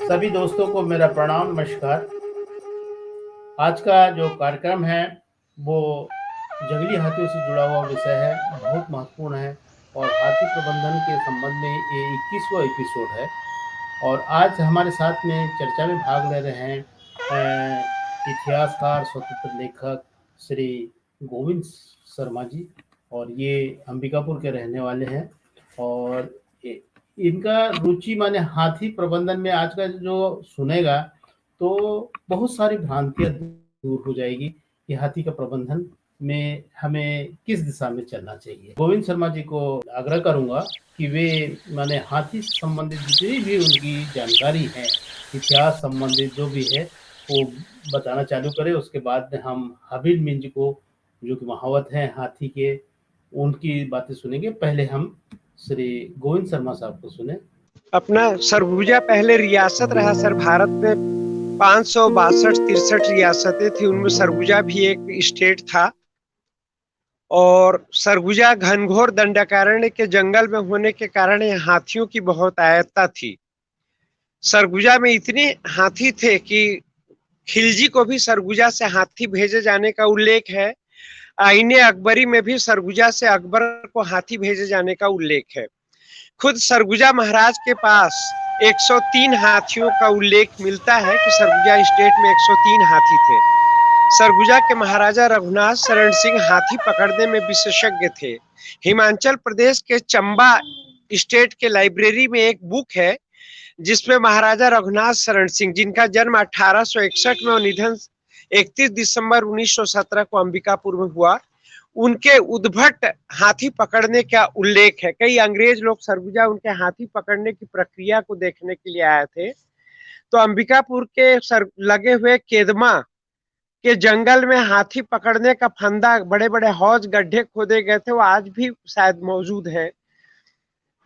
सभी दोस्तों को मेरा प्रणाम, नमस्कार। आज का जो कार्यक्रम है वो जंगली हाथियों से जुड़ा हुआ विषय है, बहुत महत्वपूर्ण है और हाथी प्रबंधन के संबंध में ये 21वां एपिसोड है। और आज हमारे साथ में चर्चा में भाग ले रहे हैं इतिहासकार, स्वतंत्र लेखक श्री गोविंद शर्मा जी, और ये अंबिकापुर के रहने वाले हैं। और इनका रुचि माने हाथी प्रबंधन में आज का जो सुनेगा तो बहुत सारी भ्रांतियां दूर हो जाएगी कि हाथी का प्रबंधन में हमें किस दिशा में चलना चाहिए। गोविंद शर्मा जी को आग्रह करूंगा कि वे माने हाथी संबंधित जितनी भी उनकी जानकारी है, इतिहास संबंधित जो भी है, वो बताना चालू करें। उसके बाद में हम हाबिल मिंज को, जो कि महावत हैं हाथी के, उनकी बातें सुनेंगे। पहले हम श्री गोविंद शर्मा साहब को सुने। अपना सरगुजा पहले रियासत रहा सर। भारत में 562-63 रियासतें थी, उनमें सरगुजा भी एक स्टेट था। और सरगुजा घनघोर दंडकारण्य के जंगल में होने के कारण यहाँ हाथियों की बहुत आयत्ता थी। सरगुजा में इतने हाथी थे कि खिलजी को भी सरगुजा से हाथी भेजे जाने का उल्लेख है। आईने अकबरी में भी सरगुजा से अकबर को हाथी भेजे जाने का उल्लेख है। खुद सरगुजा महाराज के पास 103 हाथियों का उल्लेख मिलता है कि सरगुजा स्टेट में 103 हाथी थे। सरगुजा के महाराजा रघुनाथ शरण सिंह हाथी पकड़ने में विशेषज्ञ थे। हिमाचल प्रदेश के चंबा स्टेट के लाइब्रेरी में एक बुक है जिसमें महाराजा रघुनाथ शरण सिंह, जिनका जन्म 1861 में और निधन 31 दिसंबर 1917 को अंबिकापुर में हुआ, उनके उद्भट हाथी पकड़ने का उल्लेख है। कई अंग्रेज लोग सरगुजा उनके हाथी पकड़ने की प्रक्रिया को देखने के लिए आए थे। तो अंबिकापुर के लगे हुए केदमा के जंगल में हाथी पकड़ने का फंदा, बड़े बड़े हौज गड्ढे खोदे गए थे, वो आज भी शायद मौजूद है।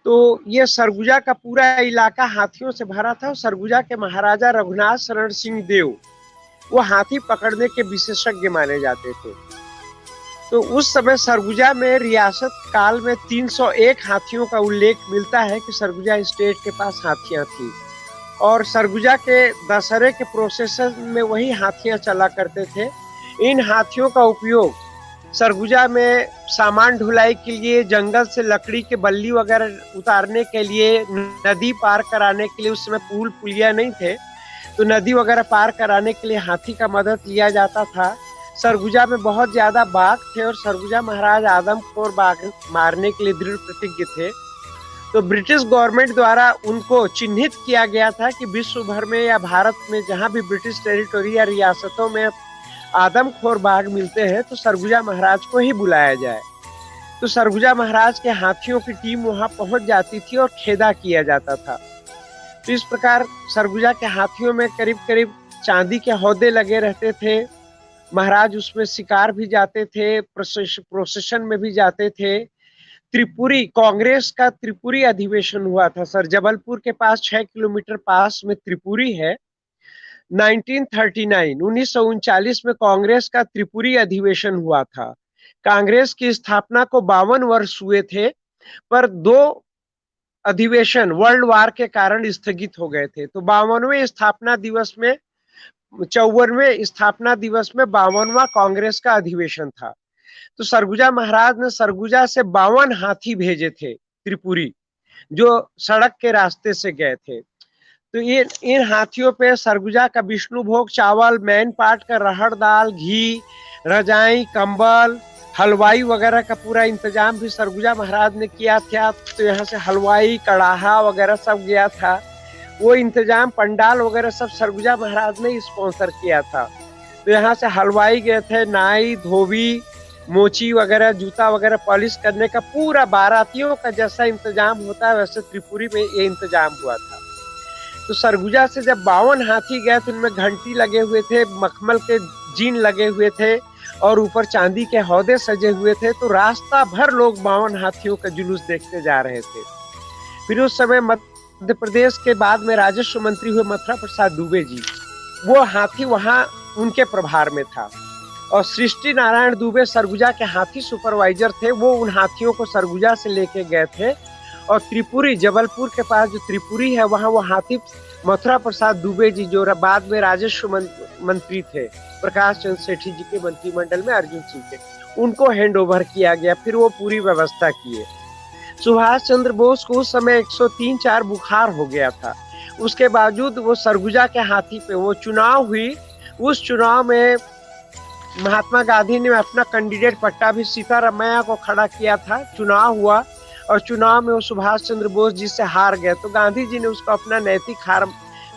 तो ये सरगुजा का पूरा इलाका हाथियों से भरा था। सरगुजा के महाराजा रघुनाथ शरण सिंह देव वो हाथी पकड़ने के विशेषज्ञ माने जाते थे। तो उस समय सरगुजा में रियासत काल में 301 हाथियों का उल्लेख मिलता है कि सरगुजा स्टेट के पास हाथियां थी। और सरगुजा के दशहरे के प्रोसेसन में वही हाथियां चला करते थे। इन हाथियों का उपयोग सरगुजा में सामान ढुलाई के लिए, जंगल से लकड़ी के बल्ली वगैरह उतारने के लिए, नदी पार कराने के लिए, उस समय पुल पुलिया नहीं थे तो नदी वगैरह पार कराने के लिए हाथी का मदद लिया जाता था। सरगुजा में बहुत ज्यादा बाघ थे और सरगुजा महाराज आदमखोर बाघ मारने के लिए दृढ़ प्रतिज्ञ थे। तो ब्रिटिश गवर्नमेंट द्वारा उनको चिन्हित किया गया था कि विश्व भर में या भारत में जहां भी ब्रिटिश टेरिटोरी या रियासतों में आदमखोर बाघ मिलते हैं तो सरगुजा महाराज को ही बुलाया जाए। तो सरगुजा महाराज के हाथियों की टीम वहां पहुंच जाती थी और खेदा किया जाता था। तो इस प्रकार सरगुजा के हाथियों में करीब करीब चांदी के हौदे लगे रहते थे। महाराज उसमें शिकार भी जाते थे, प्रोसेशन में भी जाते थे। त्रिपुरी कांग्रेस का त्रिपुरी अधिवेशन हुआ था सर। जबलपुर के पास 6 किलोमीटर पास में त्रिपुरी है। 1939 में कांग्रेस का त्रिपुरी अधिवेशन हुआ था। कांग्रेस की स्थापना को 52 वर्ष हुए थे, पर 2 अधिवेशन वर्ल्ड वार के कारण स्थगित हो गए थे। तो 52वें स्थापना दिवस में 54वें स्थापना दिवस में 52वां कांग्रेस का अधिवेशन था। तो सरगुजा महाराज ने सरगुजा से 52 हाथी भेजे थे त्रिपुरी, जो सड़क के रास्ते से गए थे। तो इन हाथियों पे सरगुजा का विष्णु भोग चावल, मैन पाट का रहड़ दाल, घी, रजाई, कंबल, हलवाई वगैरह का पूरा इंतजाम भी सरगुजा महाराज ने किया था। तो यहाँ से हलवाई, कड़ाहा वगैरह सब गया था। वो इंतजाम, पंडाल वगैरह सब सरगुजा महाराज ने स्पॉन्सर किया था। तो यहाँ से हलवाई गए थे, नाई, धोबी, मोची वगैरह, जूता वगैरह पॉलिश करने का पूरा बारातियों का जैसा इंतजाम होता है वैसे त्रिपुरी में ये इंतजाम हुआ था। तो सरगुजा से जब 52 हाथी गए तो उनमें घंटी लगे हुए थे, मखमल के जीन लगे हुए थे और ऊपर चांदी के हौदे सजे हुए थे। तो रास्ता भर लोग 52 हाथियों का जुलूस देखते जा रहे थे। फिर उस समय मध्य प्रदेश के बाद में राजस्व मंत्री हुए मथुरा प्रसाद दुबे जी, वो हाथी वहां उनके प्रभार में था। और सृष्टि नारायण दुबे सरगुजा के हाथी सुपरवाइजर थे। वो उन हाथियों को सरगुजा से लेके गए थे और त्रिपुरी, जबलपुर के पास जो त्रिपुरी है वहां वो हाथी मथुरा प्रसाद दुबे जी जो बाद में राजस्व मंत्री थे, प्रकाश चंद्र सेठी जी के मंत्रिमंडल में अर्जुन सिंह के, उनको हैंड ओवर किया गया। फिर वो पूरी व्यवस्था किए। सुभाष चंद्र बोस को उस समय 103-4 बुखार हो गया था। उसके बावजूद वो सरगुजा के हाथी पे वो चुनाव हुई। उस चुनाव में महात्मा गांधी ने अपना कैंडिडेट पट्टाभी सीतारामैया को खड़ा किया था। चुनाव हुआ और चुनाव में वो सुभाष चंद्र बोस जी से हार गए, तो गांधी जी ने उसको अपना नैतिक हार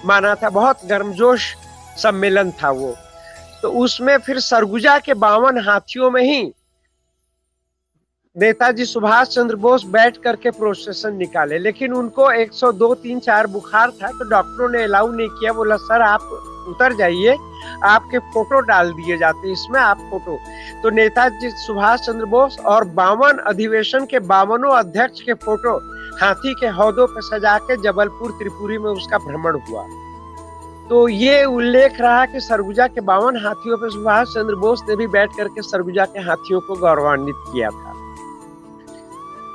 माना था। बहुत गर्मजोश सम्मेलन था वो। तो उसमें फिर सरगुजा के 52 हाथियों में ही नेताजी सुभाष चंद्र बोस बैठ करके प्रोसेसन निकाले, लेकिन उनको 102, 3, 4 बुखार था, तो डॉक्टरों ने अलाउ नहीं किया। बोला सर आप उतर जाइए, आपके फोटो डाल दिए जाते इसमें, आप फोटो। तो नेताजी सुभाष चंद्र बोस और 52 अधिवेशन के 52 अध्यक्ष के फोटो हाथी के हौदों पर सजा के जबलपुर त्रिपुरी में उसका भ्रमण हुआ। तो ये उल्लेख रहा कि सरगुजा के 52 हाथियों पर सुभाष चंद्र बोस ने भी बैठ करके सरगुजा के हाथियों को गौरवान्वित किया था।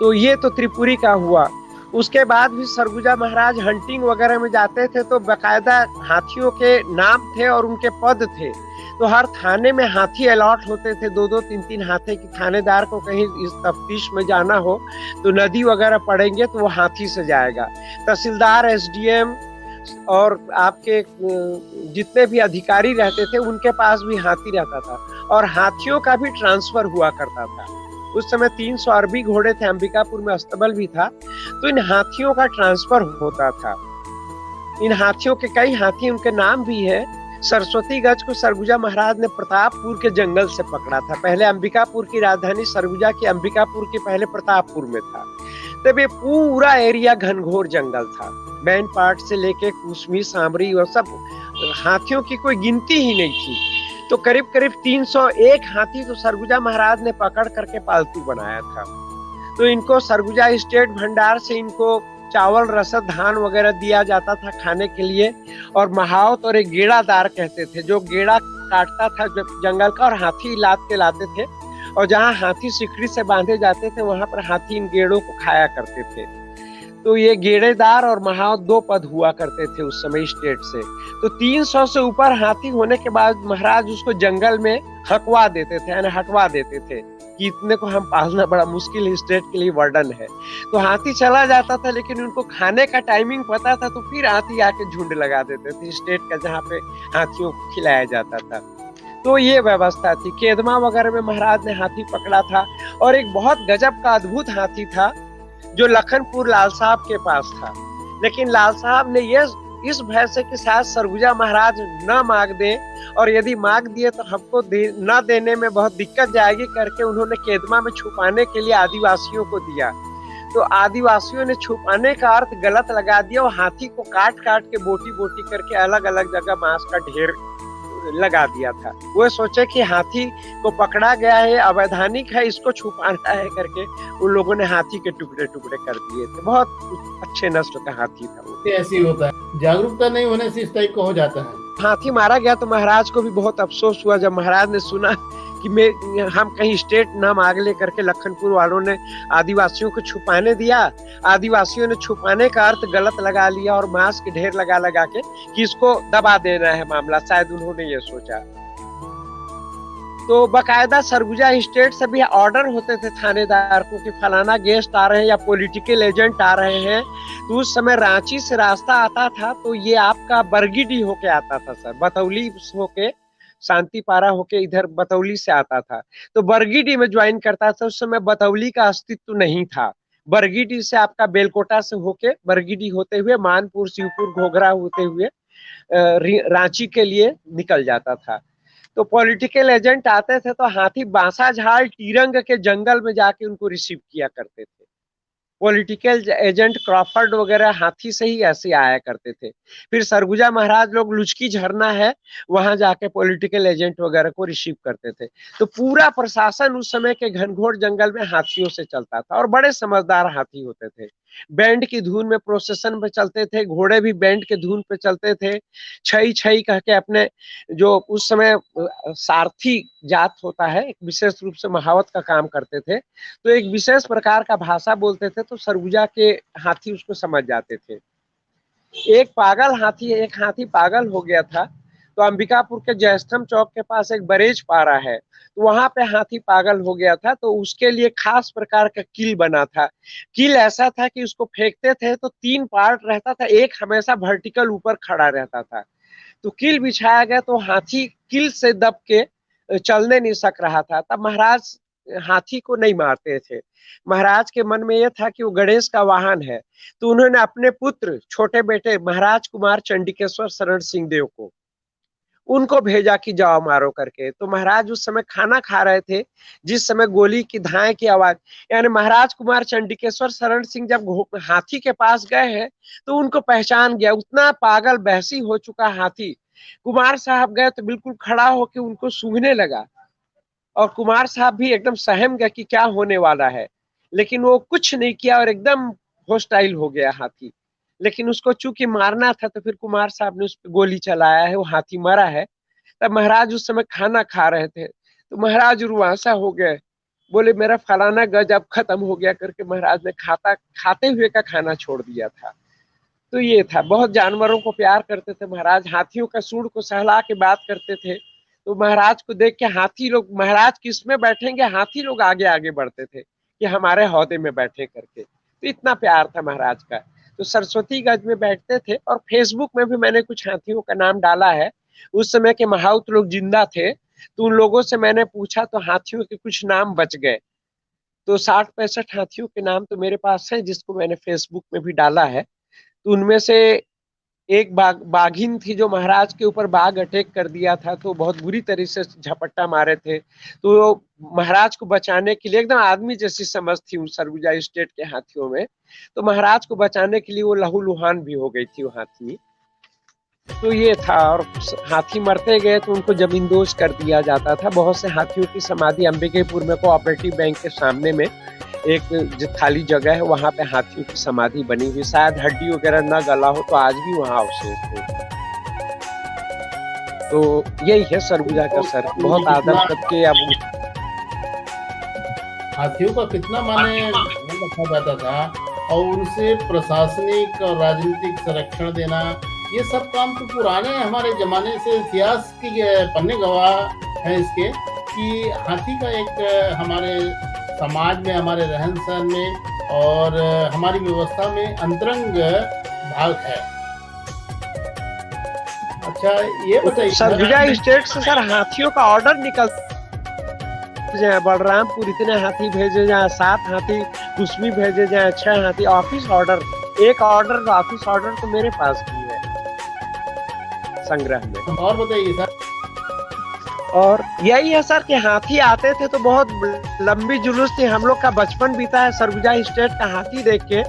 तो ये तो त्रिपुरी का हुआ। उसके बाद भी सरगुजा महाराज हंटिंग वगैरह में जाते थे तो बाकायदा हाथियों के नाम थे और उनके पद थे। तो हर थाने में हाथी अलॉट होते थे, 2-2, 3-3 हाथी की। थानेदार को कहीं इस तफ्तीश में जाना हो तो नदी वगैरह पड़ेंगे तो वो हाथी से जाएगा। तहसीलदार, एसडीएम और आपके जितने भी अधिकारी रहते थे उनके पास भी हाथी रहता था। और हाथियों का भी ट्रांसफर हुआ करता था। उस समय 300 अरबी घोड़े थे, अंबिकापुर में अस्तबल भी था, तो इन हाथियों का ट्रांसफर होता था। इन हाथियों के कई हाथी, उनके नाम भी है। सरस्वती गज को सरगुजा महाराज ने प्रतापपुर के जंगल से पकड़ा था। पहले अंबिकापुर की राजधानी सरगुजा की अंबिकापुर के पहले प्रतापपुर में था। तब ये पूरा एरिया घनघोर जंगल था, बैनपाट से लेके कुसमी, सांबरी और सब हाथियों की कोई गिनती ही नहीं थी। तो करीब करीब 301 हाथी तो सरगुजा महाराज ने पकड़ करके पालतू बनाया था। तो इनको सरगुजा स्टेट भंडार से इनको चावल, रसद, धान वगैरह दिया जाता था खाने के लिए। और महावत और एक गेड़ादार कहते थे, जो गेड़ा काटता था जंगल का और हाथी लाद के लाते थे। और जहाँ हाथी सिकड़ी से बांधे जाते थे वहां पर हाथी इन गेड़ों को खाया करते थे। तो ये गेड़ेदार और महावत 2 पद हुआ करते थे उस समय स्टेट से। तो 300 से ऊपर हाथी होने के बाद महाराज उसको जंगल में हकवा देते थे, यानी हटवा देते थे कि इतने को हम पालना बड़ा मुश्किल स्टेट के लिए वर्डन है। तो हाथी चला जाता था, लेकिन उनको खाने का टाइमिंग पता था, तो फिर हाथी आके झुंड लगा देते थे स्टेट का, जहाँ पे हाथियों को खिलाया जाता था। तो ये व्यवस्था थी। केदमा वगैरह में महाराज ने हाथी पकड़ा था। और एक बहुत गजब का अद्भुत हाथी था जो लखनपुर लाल साहब के पास था, लेकिन लाल साहब ने ये इस भय से कि शायद सरगुजा महाराज न मांग दे, और यदि मांग दिए तो हमको न देने में बहुत दिक्कत जाएगी करके उन्होंने केदमा में छुपाने के लिए आदिवासियों को दिया। तो आदिवासियों ने छुपाने का अर्थ गलत लगा दिया और हाथी को काट काट के बोटी बोटी करके अलग अलग जगह मांस का ढेर लगा दिया था। वो सोचे कि हाथी को पकड़ा गया है, अवैधानिक है, इसको छुपाना है करके उन लोगों ने हाथी के टुकड़े टुकड़े कर दिए थे। बहुत अच्छे नस्ल का हाथी था वो। ऐसे ही होता है, जागरूकता नहीं होने से इस टाइप का हो जाता है। हाथी मारा गया तो महाराज को भी बहुत अफसोस हुआ जब महाराज ने सुना कि हम कहीं स्टेट ना मांग ले करके लखनपुर वालों ने आदिवासियों को छुपाने दिया। आदिवासियों ने छुपाने का अर्थ गलत लगा लिया और मांस के ढेर लगा लगा के कि इसको दबा देना है मामला, शायद उन्होंने ये सोचा। तो बकायदा सरगुजा स्टेट से भी ऑर्डर होते थे थानेदार को कि फलाना गेस्ट आ रहे हैं या पॉलिटिकल एजेंट आ रहे हैं। तो उस समय रांची से रास्ता आता था, तो ये आपका बरगीडी होके आता था सर, बतौली होके, शांतिपारा होके इधर बतौली से आता था। तो बरगीडी में ज्वाइन करता था। उस समय बतौली का अस्तित्व नहीं था। बरगीडी से आपका बेलकोटा से होके बरगीडी होते हुए मानपुर, शिवपुर, घोघरा होते हुए रांची के लिए निकल जाता था। तो पॉलिटिकल एजेंट आते थे तो हाथी बांसा झाड़ टीरंग के जंगल में जाके उनको रिसीव किया करते थे। पॉलिटिकल एजेंट क्रॉफर्ड वगैरह हाथी से ही ऐसे आया करते थे। फिर सरगुजा महाराज लोग लुचकी झरना है, वहां जाके पॉलिटिकल एजेंट वगैरह को रिसीव करते थे। तो पूरा प्रशासन उस समय के घनघोर जंगल में हाथियों से चलता था और बड़े समझदार हाथी होते थे। बैंड की धुन में प्रोसेशन पे चलते थे, घोड़े भी बैंड के धुन पे चलते थे। छई छई कह के अपने जो उस समय सारथी जात होता है, एक विशेष रूप से महावत का काम करते थे। तो एक विशेष प्रकार का भाषा बोलते थे, तो सरगुजा के हाथी उसको समझ जाते थे। एक हाथी पागल हो गया था। तो अंबिकापुर के जयस्तंभ चौक के पास एक बरेज पारा है, तो वहां पे हाथी पागल हो गया था, तो उसके लिए खास प्रकार का कील बना था। कील ऐसा था कि उसको फेंकते थे तो 3 पार्ट रहता था, एक हमेशा वर्टिकल ऊपर खड़ा रहता था। तो कील बिछाया गया तो हाथी कील से दब के चलने नहीं सक रहा था। तब महाराज हाथी को नहीं मारते थे। महाराज के मन में यह था कि वो गणेश का वाहन है, तो उन्होंने अपने पुत्र छोटे बेटे महाराज कुमार चंडिकेश्वर शरण सिंह देव को उनको भेजा कि जाओ मारो करके। तो महाराज उस समय खाना खा रहे थे, जिस समय गोली की धाए की आवाज, यानी महाराज कुमार चंडिकेश्वर शरण सिंह जब हाथी के पास गए हैं तो उनको पहचान गया। उतना पागल बहसी हो चुका हाथी। कुमार साहब गए तो बिल्कुल खड़ा होकर उनको सूंघने लगा, और कुमार साहब भी एकदम सहम गए कि क्या होने वाला है, लेकिन वो कुछ नहीं किया और एकदम होस्टाइल हो गया हाथी। लेकिन उसको चूंकि मारना था तो फिर कुमार साहब ने उस पर गोली चलाया है, वो हाथी मरा है। तब महाराज उस समय खाना खा रहे थे, तो महाराज रुआंसा हो गए, बोले मेरा फलाना गज अब खत्म हो गया करके महाराज ने खाते हुए का खाना छोड़ दिया था। तो ये था, बहुत जानवरों को प्यार करते थे महाराज। हाथियों का सूंड को सहला के बात करते थे, तो महाराज को देख के हाथी लोग, महाराज किसमें बैठेंगे, हाथी लोग आगे आगे बढ़ते थे कि हमारे हौदे में बैठे करके। तो इतना प्यार था महाराज का। तो सरस्वती गंज में बैठते थे, और फेसबुक में भी मैंने कुछ हाथियों का नाम डाला है। उस समय के महाउत लोग जिंदा थे, तो उन लोगों से मैंने पूछा तो हाथियों के कुछ नाम बच गए। तो 60-65 हाथियों के नाम तो मेरे पास है, जिसको मैंने फेसबुक में भी डाला है। तो उनमें से एक बाघिन थी जो महाराज के ऊपर बाघ अटैक कर दिया था, तो बहुत बुरी तरह से झपट्टा मारे थे। तो महाराज को बचाने के लिए, एकदम आदमी जैसी समझ थी उन सरगुजा स्टेट के हाथियों में, तो महाराज को बचाने के लिए वो लहूलुहान भी हो गई थी वो हाथी। तो ये था, और हाथी मरते गए तो उनको जमींदोज कर दिया जाता था। बहुत से हाथियों की समाधि अंबिकापुर में कोऑपरेटिव बैंक के सामने में एक जो खाली जगह है, वहां पे हाथियों की समाधि बनी हुई। शायद हड्डी वगैरह न गला हो तो आज भी वहां अवशेष थे। तो यही है सरगुजा का सर, बहुत आदर करके। अब हाथियों का कितना माने रखा जाता था, और उनसे प्रशासनिक और राजनीतिक संरक्षण देना, ये सब काम तो पुराने हमारे जमाने से इतिहास की पन्ने गवाह हैं इसके, कि हाथी का एक हमारे समाज में, हमारे रहन सहन में और हमारी व्यवस्था में अंतरंग भाग है। अच्छा ये बताइए, सरगुजा स्टेट से सर हाथियों का ऑर्डर निकल जाए, बलरामपुर इतने हाथी भेजे जाए, 7 हाथी कुसमी भेजे जाए, 6 हाथी, ऑफिस ऑर्डर, एक ऑर्डर ऑफिस ऑर्डर तो मेरे पास भी है संग्रह में। और बताइए सर। और यही है सर कि हाथी आते थे तो बहुत लंबी जुलूस थी। हम लोग का बचपन बीता है सरगुजा स्टेट का हाथी देख के।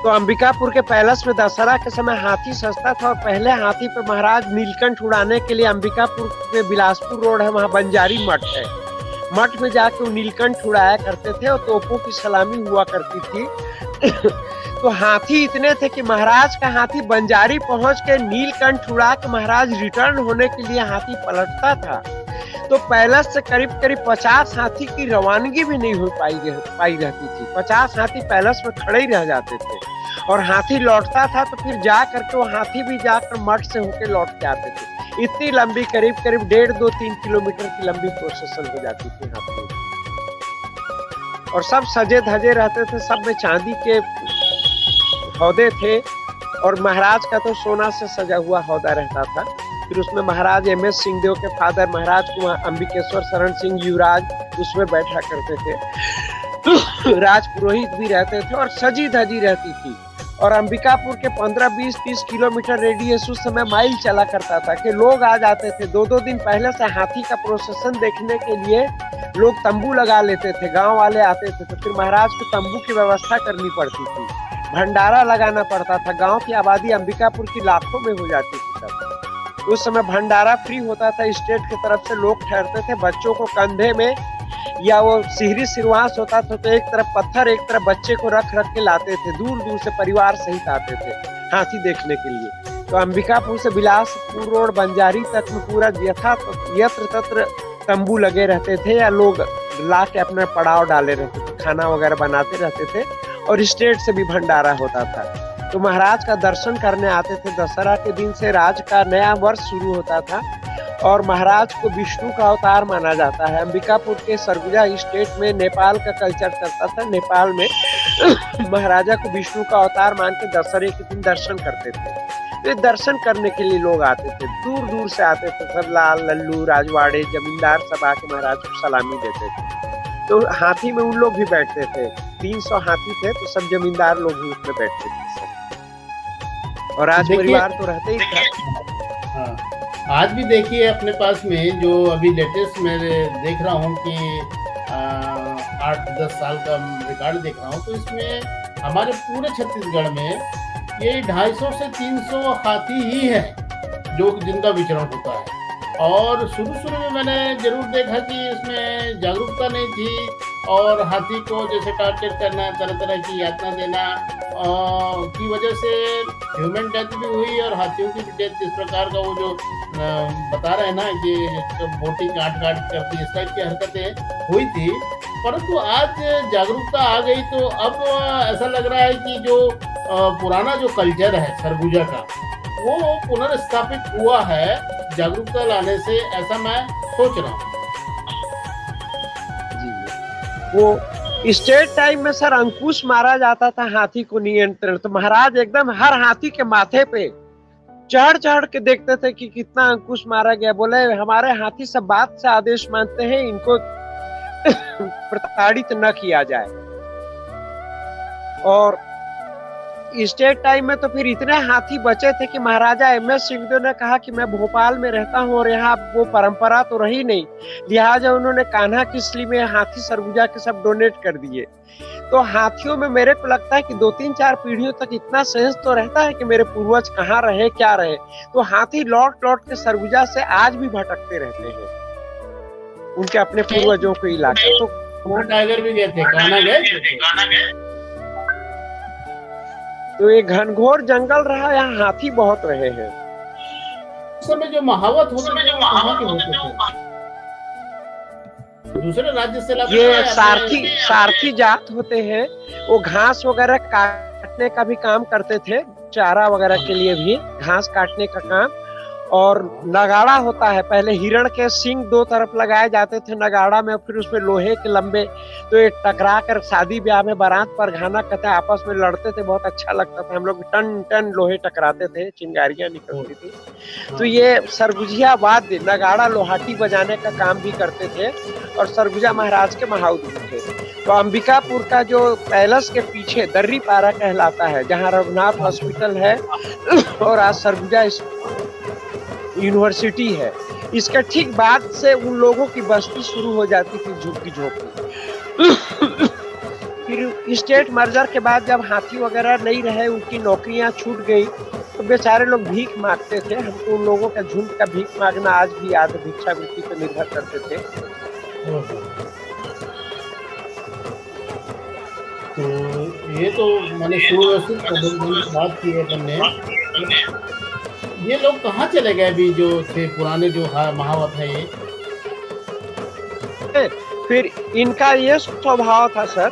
तो अंबिकापुर के पैलेस में दशहरा के समय हाथी सस्ता था, और पहले हाथी पे महाराज नीलकंठ उड़ाने के लिए अंबिकापुर में बिलासपुर रोड है, वहाँ बंजारी मठ है, मठ में जाके वो नीलकंठ उड़ाया करते थे, और तोपों की सलामी हुआ करती थी। तो हाथी इतने थे कि महाराज का हाथी बंजारी पहुंच के नीलकंठ उड़ा के महाराज रिटर्न होने के लिए हाथी पलटता था। तो पैलेस से करीब करीब 50 हाथी की रवानगी भी नहीं हो पाई रहती थी। 50 हाथी पैलेस में खड़े ही रह जाते थे, और हाथी लौटता था तो फिर जा करके वो हाथी भी जाकर मठ से होके लौट के आते थे। इतनी लंबी, करीब करीब 1.5-2-3 किलोमीटर की लंबी प्रोसेसन हो जाती थी हाथी। और सब सजे धजे रहते थे, सब में चांदी के हौदे थे, और महाराज का तो सोना से सजा हुआ हौदा रहता था। फिर उसमें महाराज MS सिंहदेव के फादर महाराज कुमार अंबिकेश्वर शरण सिंह युवराज उसमें बैठा करते थे। राज पुरोहित भी रहते थे, और सजी धजी रहती थी। और अंबिकापुर के 15, 20, 30 किलोमीटर रेडियस उस समय माइल चला करता था कि लोग आ जाते थे 2-2 दिन पहले से हाथी का प्रोसेसन देखने के लिए। लोग तंबू लगा लेते थे, गांव वाले आते थे, तो फिर महाराज को तंबू की व्यवस्था करनी पड़ती थी, भंडारा लगाना पड़ता था। गांव की आबादी अंबिकापुर की लाखों में हो जाती थी तब। उस समय भंडारा फ्री होता था, स्टेट की तरफ से लोग ठहरते थे, बच्चों को कंधे में या वो सिहरी सिरवास होता था तो एक तरफ पत्थर एक तरफ बच्चे को रख के लाते थे, दूर दूर से परिवार सहित आते थे हाथी देखने के लिए। तो अंबिकापुर से बिलासपुर रोड बंजारी तक में पूरा यत्र तत्र तंबू लगे रहते थे, या लोग ला के अपना पड़ाव डाले रहते थे, खाना वगैरह बनाते रहते थे, और स्टेट से भी भंडारा होता था। तो महाराज का दर्शन करने आते थे। दशहरा के दिन से राज का नया वर्ष शुरू होता था और महाराज को विष्णु का अवतार माना जाता है। अंबिकापुर के सरगुजा स्टेट में नेपाल का कल्चर चलता था। नेपाल में महाराजा को विष्णु का अवतार मान के दशहरे के दिन दर्शन करते थे। तो दर्शन करने के लिए लोग आते थे, दूर दूर से आते थे। सब लाल लल्लू राजवाड़े जमींदार सब आके महाराज को सलामी देते थे। तो हाथी में उन लोग भी बैठते थे। 300 हाथी थे, तो सब जमींदार लोग भी उसमें बैठते थे सब। और राज परिवार तो रहते ही था। हाँ, आज भी देखिए अपने पास में जो अभी लेटेस्ट मैं देख रहा हूँ कि 8-10 साल का रिकॉर्ड देख रहा हूँ, तो इसमें हमारे पूरे छत्तीसगढ़ में ये 250 से 300 हाथी ही है जो जिनका विचरण होता है। और शुरू में मैंने जरूर देखा कि इसमें जागरूकता नहीं थी और हाथी को जैसे टारगेट करना, तरह तरह की यातना देना की वजह से ह्यूमन डेथ भी हुई और हाथियों की भी डेथ। इस प्रकार का वो जो बता रहे हैं ना कि बोटी काट करती, इस टाइप की हरकतें हुई थी। परंतु आज जागरूकता आ गई, तो अब ऐसा लग रहा है कि जो पुराना जो कल्चर है सरगुजा का, वो पुनर्स्थापित हुआ है जागरूकता लाने से, ऐसा मैं सोच रहा हूँ। वो स्टेट टाइम में सर अंकुश मारा जाता था हाथी को नियंत्रण। तो महाराज एकदम हर हाथी के माथे पे चढ़ के देखते थे कि कितना अंकुश मारा गया। बोले हमारे हाथी सब बात से आदेश मानते हैं, इनको प्रताड़ित न किया जाए। और स्टेट टाइम में तो फिर इतने हाथी बचे थे कि महाराजा MS सिंहदेव ने कहा कि मैं भोपाल में रहता हूँ और यहाँ वो परंपरा तो रही नहीं, लिहाजा उन्होंने कान्हा किसली में हाथी सरगुजा के सब डोनेट कर दिए। तो हाथियों में मेरे को लगता है कि 2-3-4 पीढ़ियों तक इतना सेंस तो रहता है कि मेरे पूर्वज कहाँ रहे, क्या रहे। तो हाथी लौट के सरगुजा से आज भी भटकते रहते हैं उनके अपने पूर्वजों के इलाके। तो टाइगर भी गए थे, कान्हा गए। तो ये घनघोर जंगल रहा, यहाँ हाथी बहुत रहे हैं। उस समय जो महावत होते थे दूसरे राज्य से लाते ये सारथी जात होते हैं। वो घास वगैरह काटने का भी काम करते थे, चारा वगैरह के लिए भी घास काटने का काम। और नगाड़ा होता है, पहले हिरण के सींग 2 तरफ लगाए जाते थे नगाड़ा में, फिर उसमें लोहे के लंबे, तो ये टकरा कर शादी ब्याह में बारात पर घाना कहते आपस में लड़ते थे, बहुत अच्छा लगता था। हम लोग टन लोहे टकराते थे, चिंगारियां निकलती थी। तो ये सरगुजिया वाद्य नगाड़ा लोहाटी बजाने का काम भी करते थे और सरगुजा महाराज के महाउद्योग थे। तो अंबिकापुर का जो पैलेस के पीछे दर्रीपारा कहलाता है, जहाँ रघुनाथ हॉस्पिटल है और आज सरगुजा यूनिवर्सिटी है, इसका ठीक बाद से उन लोगों की बस्ती शुरू हो जाती थी, झुग्गी झोपड़ी। फिर स्टेट मर्जर के बाद जब हाथी वगैरह नहीं रहे, उनकी नौकरियां छूट गई, तो बेचारे लोग भीख मांगते थे। हमको उन लोगों का झुंड का भीख मांगना आज भी याद है, भिक्षावृत्ति पर निर्भर करते थे। तो ये तो मैंने सुव्यवस्थित बात की है तुमने। ये लोग कहाँ चले गए अभी जो थे पुराने जो महावत है ये? फिर इनका ये स्वभाव था सर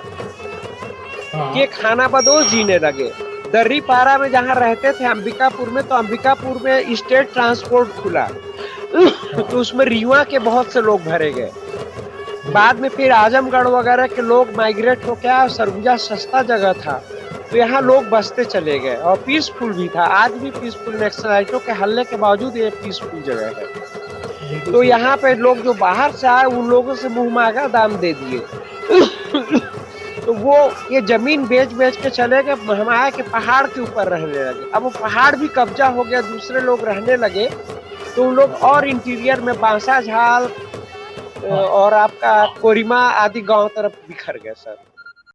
कि खाना बदोश जीने लगे। दर्रीपारा में जहाँ रहते थे अंबिकापुर में, तो अंबिकापुर में स्टेट ट्रांसपोर्ट खुला तो उसमें रीवा के बहुत से लोग भरे गए। बाद में फिर आजमगढ़ वगैरह के लोग माइग्रेट हो गया। सरगुजा सस्ता जगह था, तो यहाँ लोग बसते चले गए और पीसफुल भी था। आज भी पीसफुल, नक्सलाइटों के हल्ले के बावजूद ये पीसफुल जगह है। तो यहाँ पे लोग जो बाहर से आए उन लोगों से मुंह मांगा दाम दे दिए तो वो ये जमीन बेच के चले गए, हमारे के पहाड़ के ऊपर रहने लगे। अब वो पहाड़ भी कब्जा हो गया, दूसरे लोग रहने लगे, तो उन लोग और इंटीरियर में बांसा झाल और आपका कोरिमा आदि गांव तरफ बिखर गए सर।